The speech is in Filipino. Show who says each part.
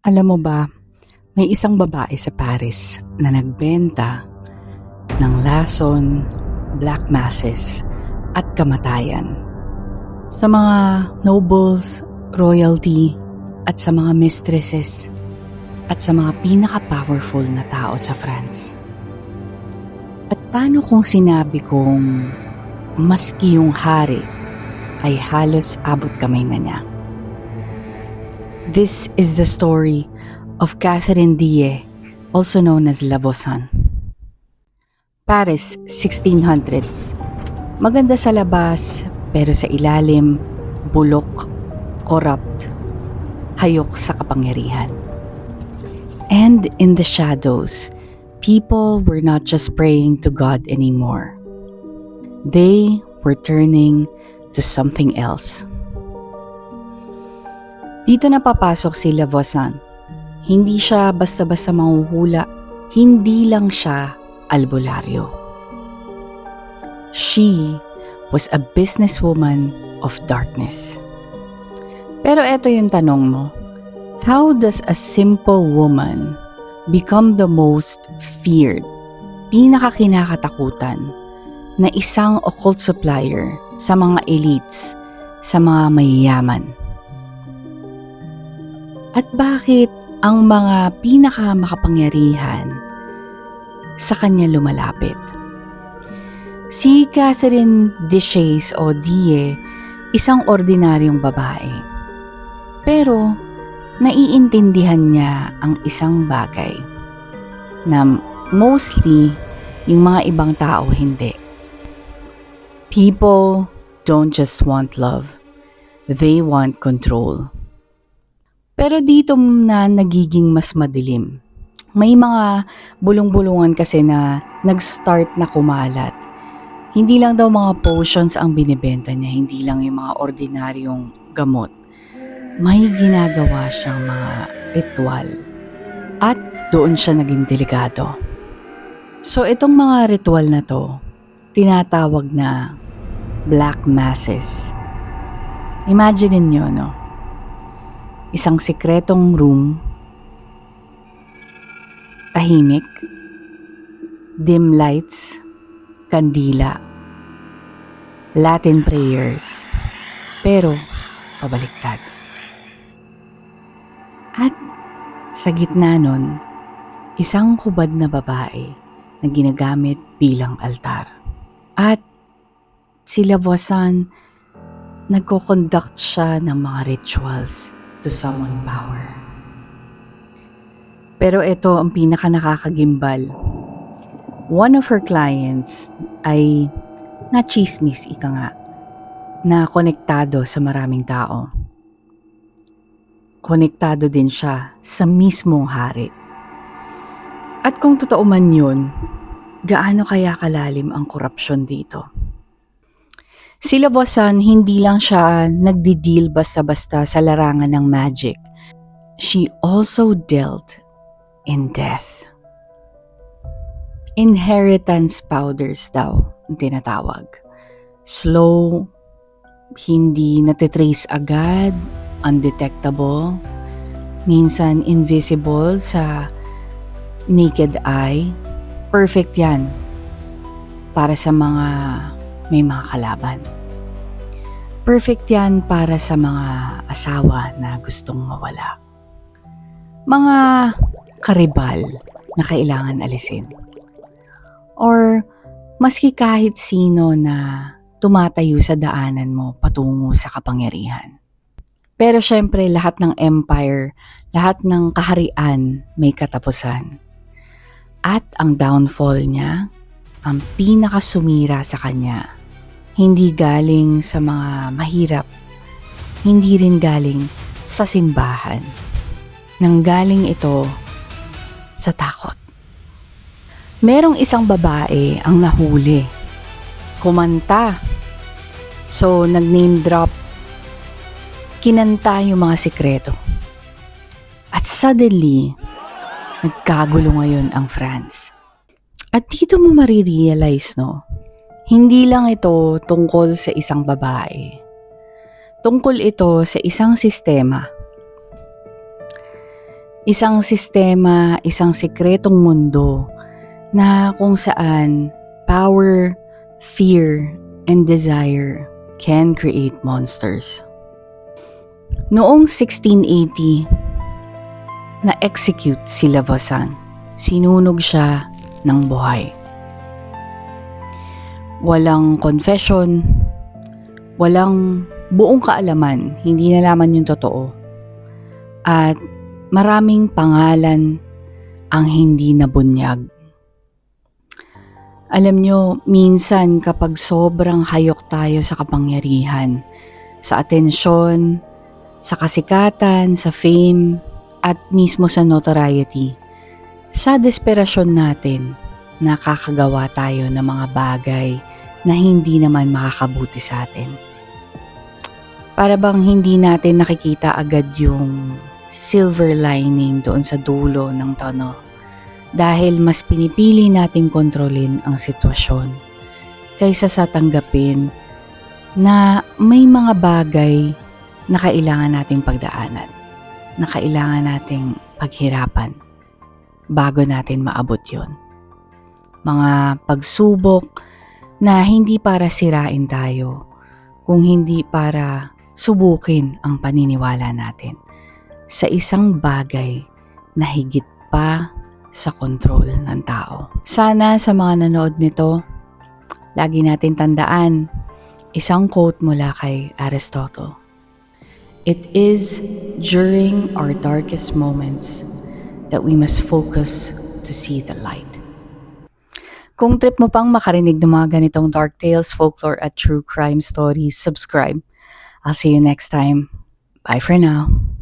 Speaker 1: Alam mo ba, may isang babae sa Paris na nagbenta ng lason, black masses at kamatayan sa mga nobles, royalty at sa mga mistresses at sa mga pinaka-powerful na tao sa France. At paano kung sinabi kong maski yung hari ay halos abot kamay na niya? This is the story of Catherine Dye, also known as La Voisin. Paris, 1600s. Maganda sa labas, pero sa ilalim, bulok, corrupt, hayok sa kapangyarihan. And in the shadows, people were not just praying to God anymore. They were turning to something else. Dito na papasok si La Voisin. Hindi siya basta-basta manghuhula. Hindi lang siya albularyo. She was a businesswoman of darkness. Pero eto yung tanong mo. How does a simple woman become the most feared, pinakakinakatakutan na isang occult supplier sa mga elites, sa mga mayayaman? At bakit ang mga pinakamakapangyarihan sa kanya lumalapit? Si Catherine Deschays o Dye, isang ordinaryong babae. Pero naiintindihan niya ang isang bagay na mostly yung mga ibang tao hindi. People don't just want love. They want control. Pero dito na nagiging mas madilim. May mga bulong-bulungan kasi na nag-start na kumalat. Hindi lang daw mga potions ang binibenta niya, hindi lang yung mga ordinaryong gamot. May ginagawa siyang mga ritual. At doon siya naging delikado. So itong mga ritual na to, tinatawag na black masses. Imagine niyo, no? Isang sikretong room, tahimik, dim lights, kandila, Latin prayers, pero pabaliktad. At sa gitna nun, isang hubad na babae na ginagamit bilang altar. At si La Voisin, nagko-conduct siya ng mga rituals to summon power. Pero ito ang pinaka nakakagimbal. One of her clients ay na-chismis, ika nga, na konektado sa maraming tao. Konektado din siya sa mismong hari. At kung totoo man yun, gaano kaya kalalim ang korupsyon dito? Si La Voisin, hindi lang siya nagdi-deal basta-basta sa larangan ng magic. She also dealt in death. Inheritance powders daw ang tinatawag. Slow, hindi natitrace agad, undetectable, minsan invisible sa naked eye. Perfect yan para sa mga may mga kalaban. Perfect yan para sa mga asawa na gustong mawala. Mga karibal na kailangan alisin. Or maski kahit sino na tumatayo sa daanan mo patungo sa kapangyarihan. Pero syempre lahat ng empire, lahat ng kaharian may katapusan. At ang downfall niya, ang pinakasumira sa kanya, hindi galing sa mga mahirap, hindi rin galing sa simbahan. Nanggaling ito sa takot. Merong isang babae ang nahuli. Kumanta. So, nag-name drop. Kinanta yung mga sikreto. At suddenly, nagkagulo ngayon ang France. At dito mo marirealize, no? Hindi lang ito tungkol sa isang babae. Tungkol ito sa isang sistema Isang sistema, isang sikretong mundo na kung saan power, fear, and desire can create monsters. Noong 1680, na-execute si Lavoisier. Sinunog siya ng buhay. Walang confession, walang buong kaalaman, hindi nalaman yung totoo. At maraming pangalan ang hindi nabunyag. Alam nyo, minsan kapag sobrang hayok tayo sa kapangyarihan, sa atensyon, sa kasikatan, sa fame, at mismo sa notoriety, sa desperasyon natin, nakakagawa tayo ng mga bagay na hindi naman makakabuti sa atin. Para bang hindi natin nakikita agad yung silver lining doon sa dulo ng tunnel. Dahil mas pinipili nating kontrolin ang sitwasyon kaysa sa tanggapin na may mga bagay na kailangan nating pagdaanan, na kailangan nating paghirapan bago natin maabot yun. Mga pagsubok na hindi para sirain tayo, kung hindi para subukin ang paniniwala natin sa isang bagay na higit pa sa kontrol ng tao. Sana sa mga nanood nito, lagi natin tandaan isang quote mula kay Aristotle. It is during our darkest moments that we must focus to see the light. Kung trip mo pang makarinig ng mga ganitong dark tales, folklore at true crime stories, subscribe. I'll see you next time. Bye for now.